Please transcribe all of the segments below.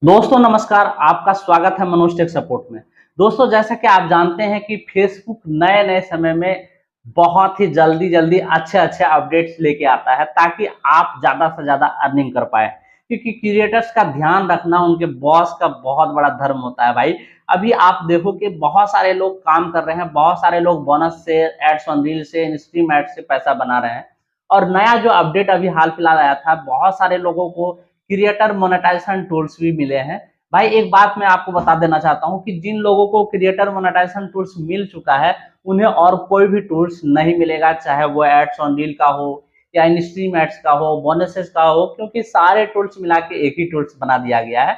दोस्तों नमस्कार, आपका स्वागत है मनोज टेक सपोर्ट में। दोस्तों जैसा कि आप जानते हैं कि फेसबुक नए-नए समय में बहुत ही जल्दी-जल्दी अच्छे-अच्छे अपडेट्स लेके आता है ताकि आप ज़्यादा से ज़्यादा अर्निंग कर पाएँ। क्योंकि क्रिएटर्स का ध्यान रखना उनके बॉस का बहुत बड़ा धर्म होता है भाई। अभी आप देखो कि बहुत सारे लोग काम कर रहे हैं, बहुत सारे लोग बोनस से, एड्स ऑन रील से, इंस्ट्रीम एड्स से पैसा बना रहे हैं। और नया जो अपडेट अभी हाल-फिलहाल आया था, बहुत सारे लोगों को क्रिएटर मोनेटाइजेशन टूल्स भी मिले हैं। भाई एक बात मैं आपको बता देना चाहता हूँ कि जिन लोगों को क्रिएटर मोनेटाइजेशन टूल्स मिल चुका है, उन्हें और कोई भी टूल्स नहीं मिलेगा, चाहे वो एड्स ऑन रील का हो या इनस्ट्रीम एड्स का हो, बोनसेस का हो, क्योंकि सारे टूल्स मिला के एक ही टूल्स बना दिया गया है।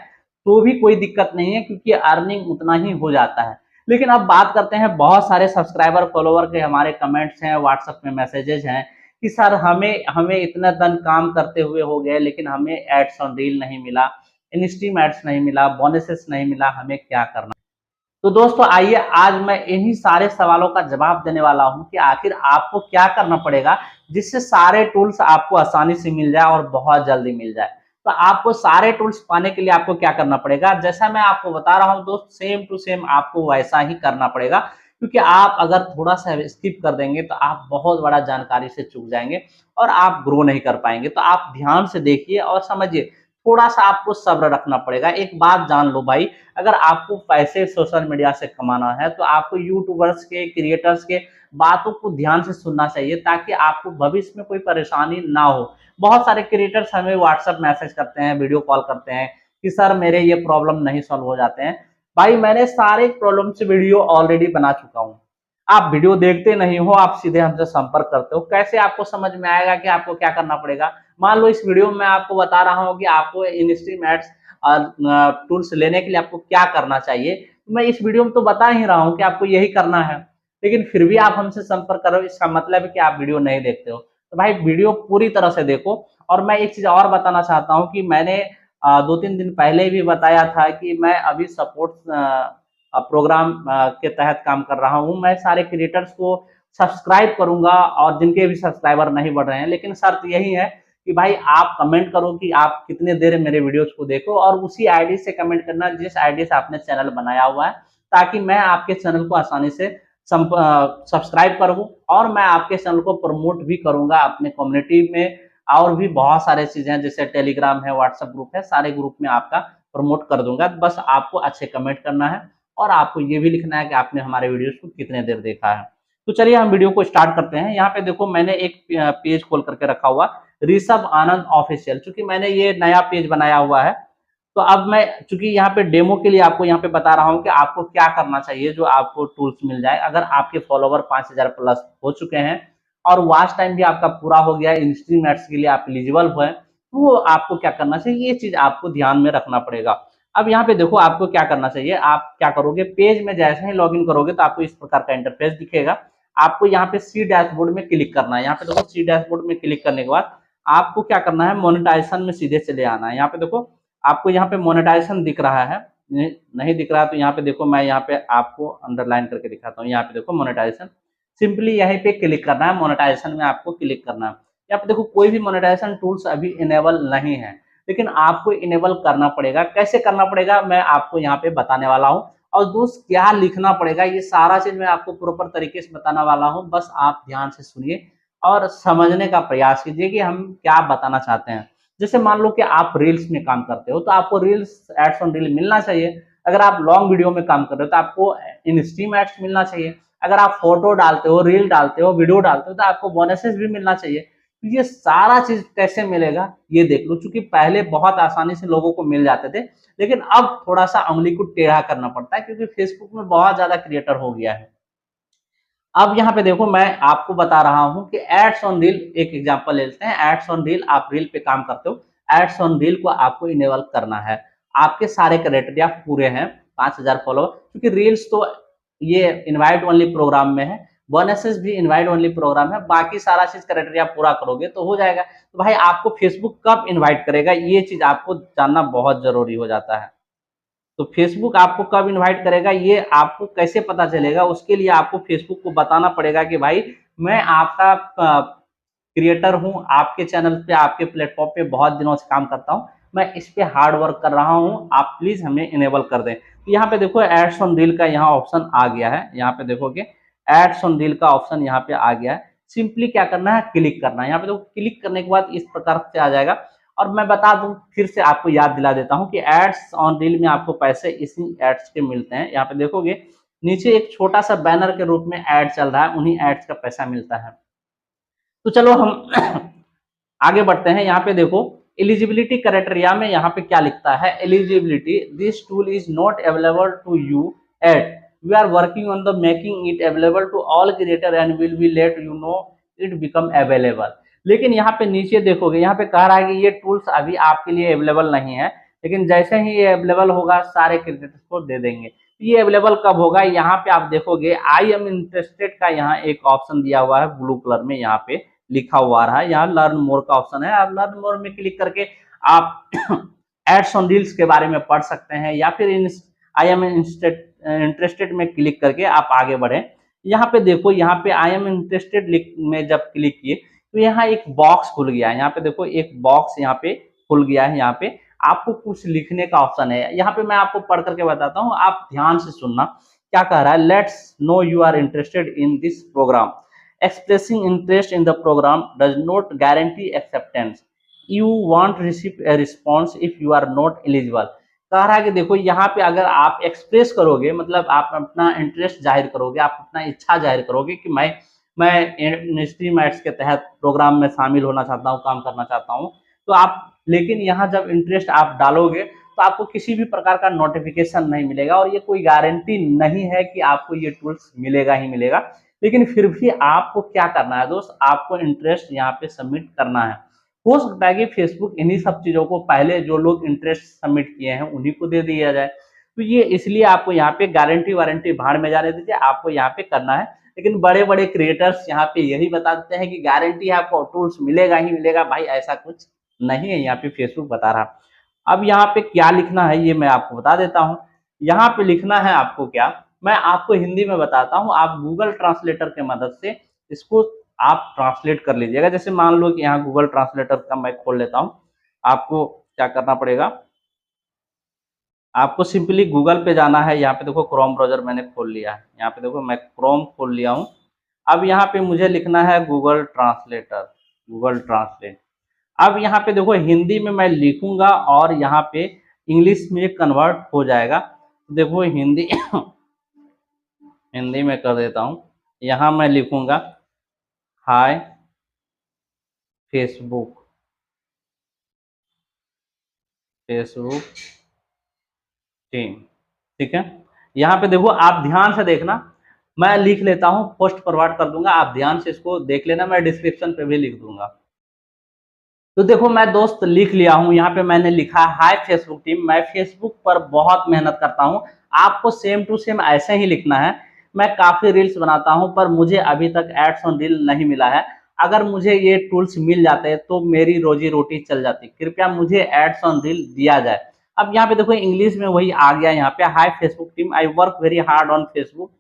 तो भी कोई दिक्कत नहीं है क्योंकि अर्निंग उतना ही हो जाता है। लेकिन अब बात करते हैं, बहुत सारे सब्सक्राइबर फॉलोवर के हमारे कमेंट्स हैं, व्हाट्सएप में मैसेजेस हैं कि सर हमें हमें इतना दिन काम करते हुए हो गए लेकिन हमें एड्स ऑन रील नहीं मिला, इंस्ट्रीम एड्स नहीं मिला, बोनसेस नहीं मिला, हमें क्या करना। तो दोस्तों आइए आज मैं इन्हीं सारे सवालों का जवाब देने वाला हूं कि आखिर आपको क्या करना पड़ेगा जिससे सारे टूल्स आपको आसानी से मिल जाए और बहुत जल्दी मिल जाए। तो आपको सारे टूल्स पाने के लिए आपको क्या करना पड़ेगा, जैसा मैं आपको बता रहा हूं दोस्त, सेम टू सेम आपको वैसा ही करना पड़ेगा। क्योंकि आप अगर थोड़ा सा स्किप कर देंगे तो आप बहुत बड़ा जानकारी से चूक जाएंगे और आप ग्रो नहीं कर पाएंगे। तो आप ध्यान से देखिए और समझिए, थोड़ा सा आपको सब्र रखना पड़ेगा। एक बात जान लो भाई, अगर आपको पैसे सोशल मीडिया से कमाना है तो आपको यूट्यूबर्स के, क्रिएटर्स के बातों को ध्यान से सुनना चाहिए ताकि आपको भविष्य में कोई परेशानी ना हो। बहुत सारे क्रिएटर्स हमें व्हाट्सएप मैसेज करते हैं, वीडियो कॉल करते हैं कि सर मेरे ये प्रॉब्लम नहीं सॉल्व हो जाते हैं। भाई मैंने सारे प्रॉब्लम से वीडियो ऑलरेडी बना चुका हूँ। आप वीडियो देखते नहीं हो, आप सीधे हमसे संपर्क करते हो, कैसे आपको समझ में आएगा कि आपको क्या करना पड़ेगा। मान लो इस वीडियो में आपको बता रहा हूँ कि आपको इंस्ट्रीम एड्स टूल्स लेने के लिए आपको क्या करना चाहिए। तो मैं इस वीडियो में तो बता ही रहा हूँ कि आपको यही करना है, लेकिन फिर भी आप हमसे संपर्क करो, इसका मतलब है कि आप वीडियो नहीं देखते हो। तो भाई वीडियो पूरी तरह से देखो। और मैं एक चीज और बताना चाहता हूँ कि मैंने 2-3 दिन पहले भी बताया था कि मैं अभी सपोर्ट प्रोग्राम के तहत काम कर रहा हूँ। मैं सारे क्रिएटर्स को सब्सक्राइब करूंगा और जिनके भी सब्सक्राइबर नहीं बढ़ रहे हैं, लेकिन शर्त यही है कि भाई आप कमेंट करो कि आप कितने देर मेरे वीडियोस को देखो, और उसी आईडी से कमेंट करना जिस आईडी से आपने चैनल बनाया हुआ है, ताकि मैं आपके चैनल को आसानी से सब्सक्राइब करूँ और मैं आपके चैनल को प्रमोट भी करूंगा अपने कम्युनिटी में। और भी बहुत सारे चीजें हैं, जैसे टेलीग्राम है, व्हाट्सएप ग्रुप है, सारे ग्रुप में आपका प्रमोट कर दूंगा। बस आपको अच्छे कमेंट करना है और आपको ये भी लिखना है कि आपने हमारे वीडियोस को कितने देर देखा है। तो चलिए हम वीडियो को स्टार्ट करते हैं। यहाँ पे देखो मैंने एक पेज खोल करके रखा हुआ, ऋषभ आनंद ऑफिशियल, चूंकि मैंने ये नया पेज बनाया हुआ है। तो अब मैं चूंकि यहाँ पे डेमो के लिए आपको यहाँ पे बता रहा हूँ कि आपको क्या करना चाहिए जो आपको टूल्स मिल जाए। अगर आपके फॉलोवर 5000 प्लस हो चुके हैं और वॉच टाइम भी आपका पूरा हो गया है, इंस्ट्रीम एड्स के लिए आप एलिजिबल हुए, तो आपको क्या करना चाहिए, ये चीज आपको ध्यान में रखना पड़ेगा। अब यहाँ पे देखो आपको क्या करना चाहिए, आप क्या करोगे, पेज में जैसे ही लॉगिन करोगे तो आपको इस प्रकार का इंटरफेस दिखेगा। आपको यहाँ पे सी डैशबोर्ड में क्लिक करना है। यहाँ पे देखो सी डैशबोर्ड में क्लिक करने के बाद आपको क्या करना है, मोनेटाइजेशन में सीधे चले आना है। यहाँ पे देखो आपको यहाँ पे मोनेटाइजेशन दिख रहा है, नहीं दिख रहा तो यहाँ पे देखो मैं यहाँ पे आपको अंडरलाइन करके दिखाता हूँ। यहाँ पे देखो मोनेटाइजेशन, सिंपली यहीं पे क्लिक करना है, मोनेटाइजेशन में आपको क्लिक करना है। यहाँ पे देखो कोई भी मोनेटाइजेशन टूल्स अभी इनेबल नहीं है, लेकिन आपको इनेबल करना पड़ेगा। कैसे करना पड़ेगा मैं आपको यहाँ पे बताने वाला हूँ, और दोस्त क्या लिखना पड़ेगा ये सारा चीज मैं आपको प्रॉपर तरीके से बताने वाला हूँ। बस आप ध्यान से सुनिए और समझने का प्रयास कीजिए कि हम क्या बताना चाहते हैं। जैसे मान लो कि आप रील्स में काम करते हो तो आपको रील्स एड्स ऑन रील मिलना चाहिए। अगर आप लॉन्ग वीडियो में काम कर रहे हो तो आपको इन स्ट्रीम एड्स मिलना चाहिए। अगर आप फोटो डालते हो, रील डालते हो, वीडियो डालते हो तो आपको बोनसेस भी मिलना चाहिए। तो ये सारा चीज कैसे मिलेगा ये देख लो, क्योंकि पहले बहुत आसानी से लोगों को मिल जाते थे, लेकिन अब थोड़ा सा उंगली को टेढ़ा करना पड़ता है क्योंकि फेसबुक में बहुत ज्यादा क्रिएटर हो गया है। अब यहाँ पे देखो मैं आपको बता रहा हूँ कि एड्स ऑन रील, एक एग्जांपल ले लेते हैं। एड्स ऑन रील, आप रील पे काम करते हो, एड्स ऑन रील को आपको इनेबल करना है। आपके सारे क्राइटेरिया पूरे हैं, 5000 फॉलोवर, क्योंकि रील्स तो ये इनवाइट ओनली प्रोग्राम में है, बोनसेस भी इनवाइट ओनली प्रोग्राम है, बाकी सारा चीज क्राइटेरिया पूरा करोगे तो हो जाएगा। तो भाई आपको फेसबुक कब इन्वाइट करेगा ये चीज आपको जानना बहुत जरूरी हो जाता है। तो फेसबुक आपको कब इनवाइट करेगा ये आपको कैसे पता चलेगा, उसके लिए आपको फेसबुक को बताना पड़ेगा कि भाई मैं आपका क्रिएटर हूँ, आपके चैनल पे, आपके प्लेटफॉर्म पे बहुत दिनों से काम करता हूँ, मैं इस पे हार्ड वर्क कर रहा हूँ, आप प्लीज हमें इनेबल कर दें। तो यहाँ पे देखो एड्स ऑन रील का यहाँ ऑप्शन आ गया है, यहाँ पे देखोगे एड्स ऑन रील का ऑप्शन यहाँ पे आ गया है। सिंपली क्या करना है, क्लिक करना है। यहाँ पे देखो क्लिक करने के बाद इस प्रकार से आ जाएगा। और मैं बता दूं, फिर से आपको याद दिला देता हूं कि एड्स ऑन रील में आपको पैसे इसी एड्स के मिलते हैं। यहाँ पे देखोगे नीचे एक छोटा सा बैनर के रूप में ऐड चल रहा है, उन्हीं एड्स का पैसा मिलता है। तो चलो हम आगे बढ़ते हैं। यहाँ पे देखो एलिजिबिलिटी क्राइटेरिया में यहाँ पे क्या लिखता है, eligibility, this tool is not available to you yet, we are working on the making it available to all creator and will be let you know it become available. लेकिन यहाँ पे नीचे देखोगे, यहाँ पे कह रहा है कि ये टूल्स अभी आपके लिए अवेलेबल नहीं है, लेकिन जैसे ही ये अवेलेबल होगा सारे क्रिएटर्स को दे देंगे। ये अवेलेबल कब होगा, यहाँ पे आप देखोगे आई एम इंटरेस्टेड का यहाँ एक ऑप्शन दिया हुआ है ब्लू कलर में, यहाँ पे लिखा हुआ रहा है, यहाँ लर्न मोर का ऑप्शन है। आप लर्न मोर में क्लिक करके आप एड्स ऑन रील्स के बारे में पढ़ सकते हैं, या फिर आई एम इंटरेस्टेड में क्लिक करके आप आगे बढ़े। यहाँ पे देखो, यहाँ पे आई एम इंटरेस्टेड में जब क्लिक किए तो यहाँ एक बॉक्स खुल गया है। यहाँ पे देखो एक बॉक्स यहाँ पे खुल गया है, यहाँ पे आपको कुछ लिखने का ऑप्शन है। यहाँ पे मैं आपको पढ़ करके बताता हूँ, आप ध्यान से सुनना क्या कह रहा है। Let's know you are interested in this program, expressing interest in the program does not guarantee acceptance, you won't receive a response if you are not eligible। कह रहा है कि देखो यहाँ पे अगर आप एक्सप्रेस करोगे, मतलब आप अपना इंटरेस्ट जाहिर करोगे, आप अपना इच्छा जाहिर करोगे कि मैं स्ट्रीम एड्स के तहत प्रोग्राम में शामिल होना चाहता हूँ, काम करना चाहता हूँ, तो आप, लेकिन यहाँ जब इंटरेस्ट आप डालोगे तो आपको किसी भी प्रकार का नोटिफिकेशन नहीं मिलेगा, और ये कोई गारंटी नहीं है कि आपको ये टूल्स मिलेगा ही मिलेगा। लेकिन फिर भी आपको क्या करना है दोस्त, आपको इंटरेस्ट यहाँ पे सबमिट करना है। हो सकता है कि फेसबुक इन्हीं सब चीजों को पहले जो लोग इंटरेस्ट सबमिट किए हैं उन्हीं को दे दिया जाए, तो ये इसलिए आपको यहाँ पे गारंटी वारंटी भाड़ में जाने दीजिए, आपको यहाँ पे करना है। लेकिन बड़े बड़े क्रिएटर्स यहाँ पे यही बता देते हैं कि गारंटी है आपको टूल्स मिलेगा ही मिलेगा। भाई ऐसा कुछ नहीं है, यहाँ पे फेसबुक बता रहा। अब यहाँ पे क्या लिखना है ये मैं आपको बता देता हूँ। यहाँ पे लिखना है आपको क्या, मैं आपको हिंदी में बताता हूँ, आप गूगल ट्रांसलेटर के मदद से इसको आप ट्रांसलेट कर लीजिएगा। जैसे मान लो कि यहाँ गूगल ट्रांसलेटर का मैं खोल लेता हूँ, आपको क्या करना पड़ेगा, आपको सिंपली गूगल पे जाना है। यहाँ पे देखो क्रोम ब्राउजर मैंने खोल लिया है, यहाँ पे देखो मैं क्रोम खोल लिया हूँ। अब यहाँ पे मुझे लिखना है गूगल ट्रांसलेटर, गूगल ट्रांसलेट। अब यहाँ पे देखो हिंदी में मैं लिखूंगा और यहाँ पे इंग्लिश में कन्वर्ट हो जाएगा। देखो हिंदी हिंदी में कर देता हूँ। यहाँ मैं लिखूंगा हाय फेसबुक, फेसबुक टीम, ठीक है। यहाँ पे देखो आप ध्यान से देखना, मैं लिख लेता हूँ, पोस्ट फॉरवर्ड कर दूंगा, आप ध्यान से इसको देख लेना, मैं डिस्क्रिप्शन पे भी लिख दूंगा। तो देखो मैं दोस्त लिख लिया हूँ, यहाँ पे मैंने लिखा हाय फेसबुक टीम। मैं फेसबुक पर बहुत मेहनत करता हूँ, आपको सेम टू सेम ऐसे ही लिखना है। मैं काफी रील्स बनाता हूँ पर मुझे अभी तक एड्स ऑन रील नहीं मिला है, अगर मुझे ये टूल्स मिल जाते तो मेरी रोजी रोटी चल जाती, कृपया मुझे एड्स ऑन रील दिया जाए। अब यहाँ पे देखो इंग्लिश में वही आ गया, यहाँ पे hi Facebook team, I work very hard on Facebook,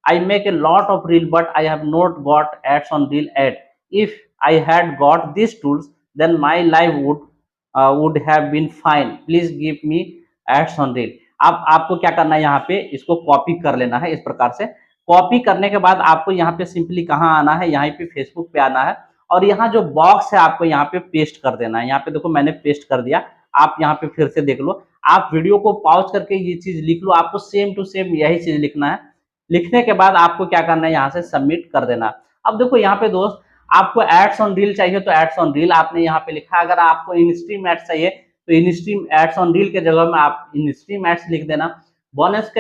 I make a lot of reel but I have not got ads on reel yet. If I had got these tools, then my life would have been fine. Please give me ads on reel. अब आपको क्या करना है, यहाँ पे इसको copy कर लेना है इस प्रकार से। कॉपी करने के बाद आपको यहाँ पे सिंपली कहाँ आना है, यहाँ पे फेसबुक पे आना है, और यहाँ जो बॉक्स है आपको यहाँ पे पेस्ट कर देना है। यहाँ पे देखो मैंने पेस्ट कर दिया, आप यहाँ पे फिर से देख लो, आप वीडियो को पॉज करके ये चीज लिख लो, आपको सेम टू सेम यही चीज लिखना है। लिखने के बाद आपको क्या करना है, यहाँ से सबमिट कर देना। अब देखो यहाँ पे दोस्त, आपको एड्स ऑन रील चाहिए तो एड्स ऑन रील आपने यहाँ पे लिखा, अगर आपको इन स्ट्रीम एड्स चाहिए तो in stream ads on reel के जगह में आप इन स्ट्रीम एड्स लिख देना। बोनस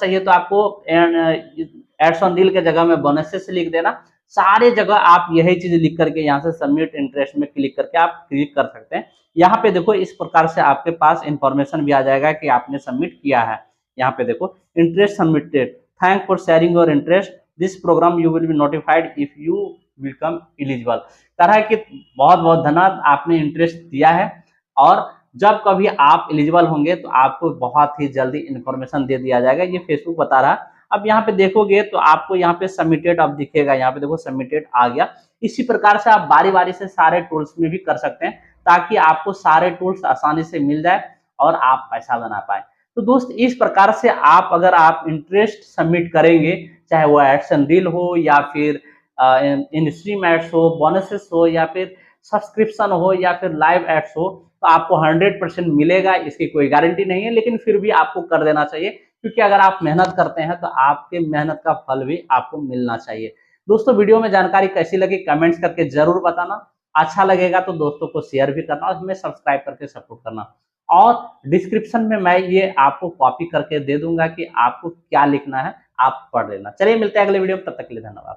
चाहिए तो आपको एड्स ऑन रील के जगह में बोनसेस लिख देना। सारे जगह आप यही चीज लिख करके यहाँ से सबमिट इंटरेस्ट में क्लिक करके आप क्लिक कर सकते हैं। यहाँ पे देखो इस प्रकार से आपके पास इंफॉर्मेशन भी आ जाएगा कि आपने सबमिट किया है। यहाँ पे देखो interest submitted, thank for sharing your interest, this program you will be notified if you become eligible. कह रहा है कि बहुत बहुत धन्यवाद, आपने इंटरेस्ट दिया है, और जब कभी आप एलिजिबल होंगे तो आपको बहुत ही जल्दी इंफॉर्मेशन दे दिया जाएगा, ये फेसबुक बता रहा है। अब यहाँ पे देखोगे तो आपको यहाँ पे सबमिटेड अब दिखेगा, यहाँ पे देखो सबमिटेड आ गया। इसी प्रकार से आप बारी बारी से सारे टूल्स में भी कर सकते हैं। ताकि आपको सारे टूल्स आसानी से मिल जाए और आप पैसा बना पाए। तो दोस्त इस प्रकार से आप अगर आप इंटरेस्ट सबमिट करेंगे, चाहे वो एड्स एंड रील हो या फिर इन स्ट्रीम एड्स हो, बोनसेस हो या फिर सब्सक्रिप्शन हो या फिर लाइव एड्स हो, तो आपको 100% मिलेगा, इसकी कोई गारंटी नहीं है, लेकिन फिर भी आपको कर देना चाहिए, क्योंकि अगर आप मेहनत करते हैं तो आपके मेहनत का फल भी आपको मिलना चाहिए। दोस्तों वीडियो में जानकारी कैसी लगी कमेंट्स करके जरूर बताना, अच्छा लगेगा तो दोस्तों को शेयर भी करना और हमें सब्सक्राइब करके सपोर्ट करना। और डिस्क्रिप्शन में मैं ये आपको कॉपी करके दे दूंगा कि आपको क्या लिखना है, आप पढ़ लेना। चलिए मिलते हैं अगले वीडियो में, तब तक के लिए धन्यवाद।